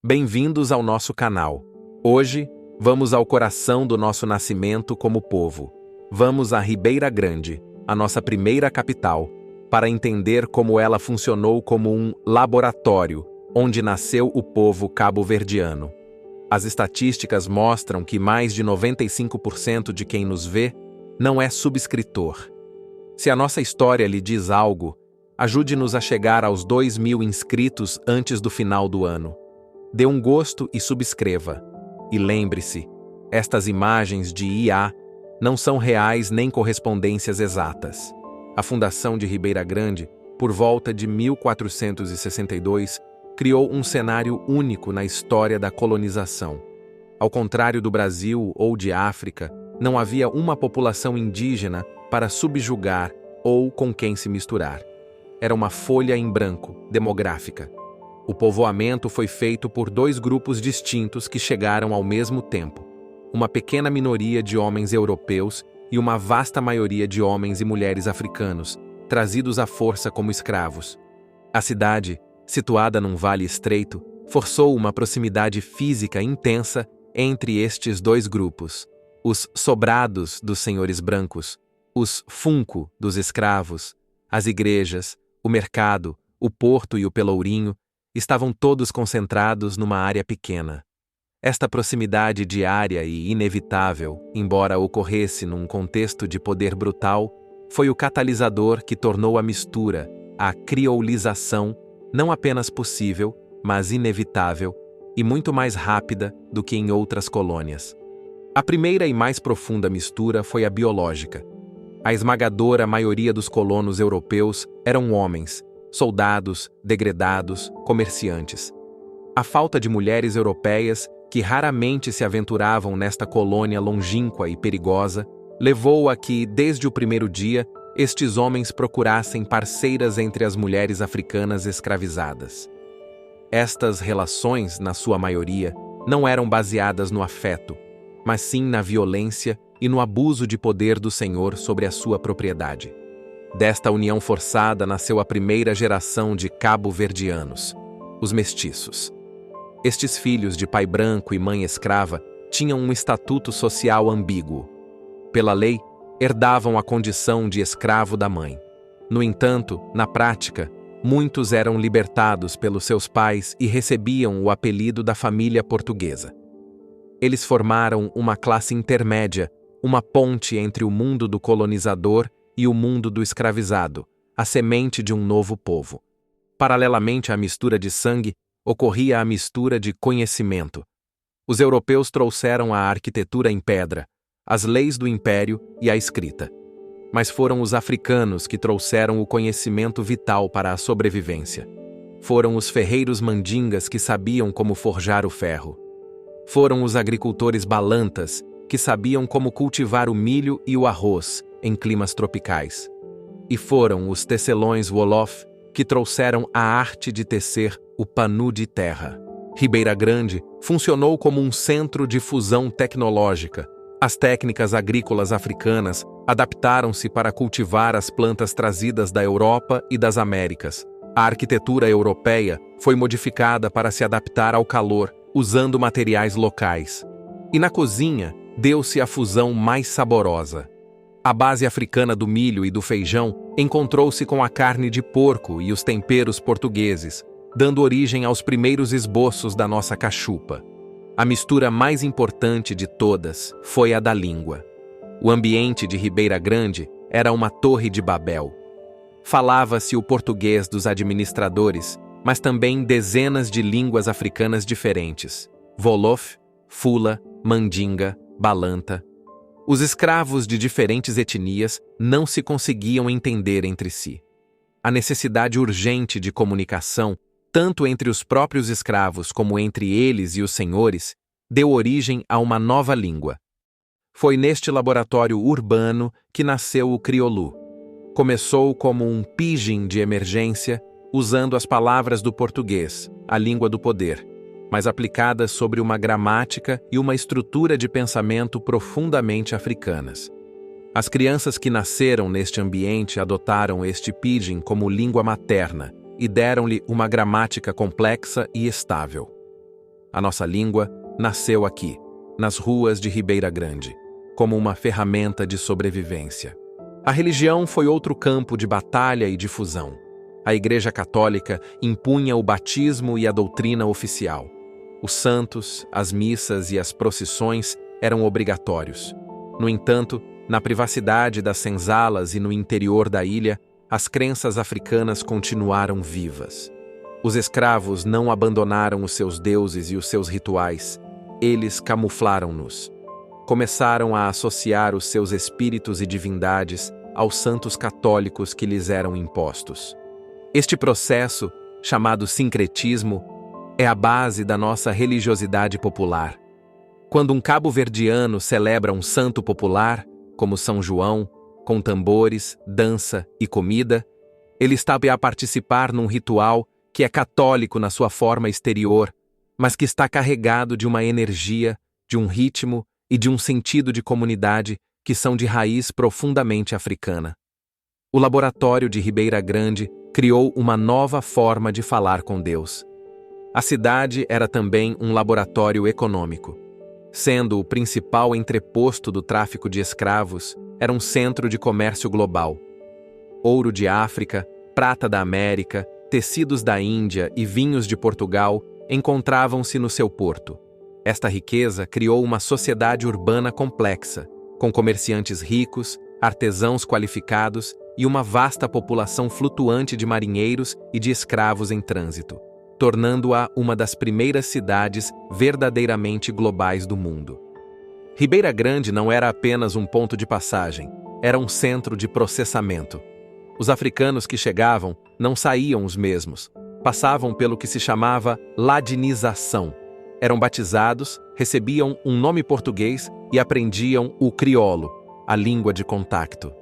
Bem-vindos ao nosso canal. Hoje, vamos ao coração do nosso nascimento como povo. Vamos a Ribeira Grande, a nossa primeira capital, para entender como ela funcionou como um laboratório, onde nasceu o povo cabo-verdiano. As estatísticas mostram que mais de 95% de quem nos vê não é subscritor. Se a nossa história lhe diz algo, ajude-nos a chegar aos 2.000 inscritos antes do final do ano. Dê um gosto e subscreva. E lembre-se, estas imagens de IA não são reais nem correspondências exatas. A fundação de Ribeira Grande, por volta de 1462, criou um cenário único na história da colonização. Ao contrário do Brasil ou de África, não havia uma população indígena para subjugar ou com quem se misturar. Era uma folha em branco, demográfica. O povoamento foi feito por dois grupos distintos que chegaram ao mesmo tempo. Uma pequena minoria de homens europeus e uma vasta maioria de homens e mulheres africanos, trazidos à força como escravos. A cidade, situada num vale estreito, forçou uma proximidade física intensa entre estes dois grupos. Os sobrados dos senhores brancos, os funco dos escravos, as igrejas, o mercado, o porto e o pelourinho estavam todos concentrados numa área pequena. Esta proximidade diária e inevitável, embora ocorresse num contexto de poder brutal, foi o catalisador que tornou a mistura, a criolização, não apenas possível, mas inevitável e muito mais rápida do que em outras colônias. A primeira e mais profunda mistura foi a biológica. A esmagadora maioria dos colonos europeus eram homens, soldados, degredados, comerciantes. A falta de mulheres europeias, que raramente se aventuravam nesta colônia longínqua e perigosa, levou a que, desde o primeiro dia, estes homens procurassem parceiras entre as mulheres africanas escravizadas. Estas relações, na sua maioria, não eram baseadas no afeto, mas sim na violência e no abuso de poder do senhor sobre a sua propriedade. Desta união forçada nasceu a primeira geração de cabo-verdianos, os mestiços. Estes filhos de pai branco e mãe escrava tinham um estatuto social ambíguo. Pela lei, herdavam a condição de escravo da mãe. No entanto, na prática, muitos eram libertados pelos seus pais e recebiam o apelido da família portuguesa. Eles formaram uma classe intermédia, uma ponte entre o mundo do colonizador e o mundo do escravizado, a semente de um novo povo. Paralelamente à mistura de sangue, ocorria a mistura de conhecimento. Os europeus trouxeram a arquitetura em pedra, as leis do império e a escrita. Mas foram os africanos que trouxeram o conhecimento vital para a sobrevivência. Foram os ferreiros mandingas que sabiam como forjar o ferro. Foram os agricultores balantas que sabiam como cultivar o milho e o arroz em climas tropicais. E foram os tecelões Wolof que trouxeram a arte de tecer o panu de terra. Ribeira Grande funcionou como um centro de fusão tecnológica. As técnicas agrícolas africanas adaptaram-se para cultivar as plantas trazidas da Europa e das Américas. A arquitetura europeia foi modificada para se adaptar ao calor, usando materiais locais. E na cozinha, deu-se a fusão mais saborosa. A base africana do milho e do feijão encontrou-se com a carne de porco e os temperos portugueses, dando origem aos primeiros esboços da nossa cachupa. A mistura mais importante de todas foi a da língua. O ambiente de Ribeira Grande era uma torre de Babel. Falava-se o português dos administradores, mas também dezenas de línguas africanas diferentes: Wolof, Fula, Mandinga, Balanta. Os escravos de diferentes etnias não se conseguiam entender entre si. A necessidade urgente de comunicação, tanto entre os próprios escravos como entre eles e os senhores, deu origem a uma nova língua. Foi neste laboratório urbano que nasceu o crioulo. Começou como um pidgin de emergência, usando as palavras do português, a língua do poder, mas aplicadas sobre uma gramática e uma estrutura de pensamento profundamente africanas. As crianças que nasceram neste ambiente adotaram este pidgin como língua materna e deram-lhe uma gramática complexa e estável. a nossa língua, nasceu aqui, nas ruas de Ribeira Grande, como uma ferramenta de sobrevivência. A religião foi outro campo de batalha e difusão. A Igreja Católica impunha o batismo e a doutrina oficial. Os santos, as missas e as procissões eram obrigatórios. No entanto, na privacidade das senzalas e no interior da ilha, as crenças africanas continuaram vivas. Os escravos não abandonaram os seus deuses e os seus rituais. Eles camuflaram-nos. Começaram a associar os seus espíritos e divindades aos santos católicos que lhes eram impostos. Este processo, chamado sincretismo, é a base da nossa religiosidade popular. Quando um cabo-verdiano celebra um santo popular, como São João, com tambores, dança e comida, ele está a participar num ritual que é católico na sua forma exterior, mas que está carregado de uma energia, de um ritmo e de um sentido de comunidade que são de raiz profundamente africana. O laboratório de Ribeira Grande criou uma nova forma de falar com Deus. A cidade era também um laboratório econômico. Sendo o principal entreposto do tráfico de escravos, era um centro de comércio global. Ouro de África, prata da América, tecidos da Índia e vinhos de Portugal encontravam-se no seu porto. Esta riqueza criou uma sociedade urbana complexa, com comerciantes ricos, artesãos qualificados e uma vasta população flutuante de marinheiros e de escravos em trânsito, tornando-a uma das primeiras cidades verdadeiramente globais do mundo. Ribeira Grande não era apenas um ponto de passagem, era um centro de processamento. Os africanos que chegavam não saíam os mesmos, passavam pelo que se chamava ladinização. Eram batizados, recebiam um nome português e aprendiam o crioulo, a língua de contacto.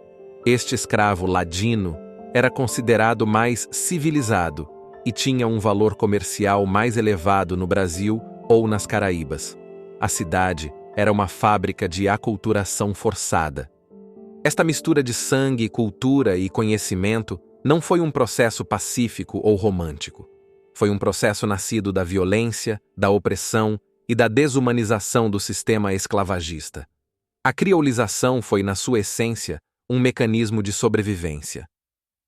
Este escravo ladino era considerado mais civilizado e tinha um valor comercial mais elevado no Brasil ou nas Caraíbas. A cidade era uma fábrica de aculturação forçada. Esta mistura de sangue, cultura e conhecimento não foi um processo pacífico ou romântico. Foi um processo nascido da violência, da opressão e da desumanização do sistema esclavagista. A criolização foi, na sua essência, um mecanismo de sobrevivência.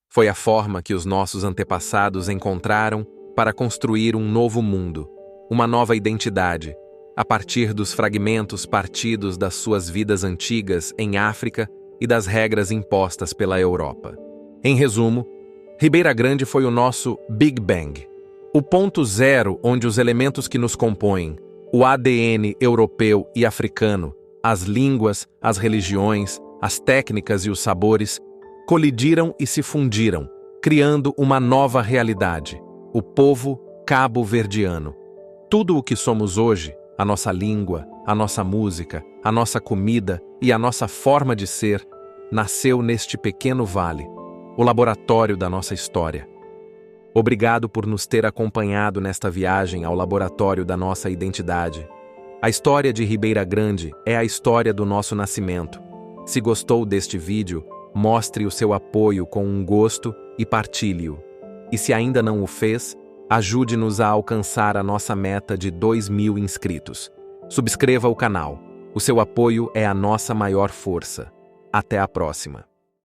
Foi a forma que os nossos antepassados encontraram para construir um novo mundo, uma nova identidade, a partir dos fragmentos partidos das suas vidas antigas em África e das regras impostas pela Europa. Em resumo, Ribeira Grande foi o nosso Big Bang, o ponto zero onde os elementos que nos compõem, o ADN europeu e africano, as línguas, as religiões, as técnicas e os sabores, colidiram e se fundiram, criando uma nova realidade, o povo cabo-verdiano. Tudo o que somos hoje, a nossa língua, a nossa música, a nossa comida e a nossa forma de ser, nasceu neste pequeno vale, o laboratório da nossa história. Obrigado por nos ter acompanhado nesta viagem ao laboratório da nossa identidade. A história de Ribeira Grande é a história do nosso nascimento. Se gostou deste vídeo, mostre o seu apoio com um gosto e partilhe-o. E se ainda não o fez, ajude-nos a alcançar a nossa meta de 2.000 inscritos. Subscreva o canal. O seu apoio é a nossa maior força. Até a próxima.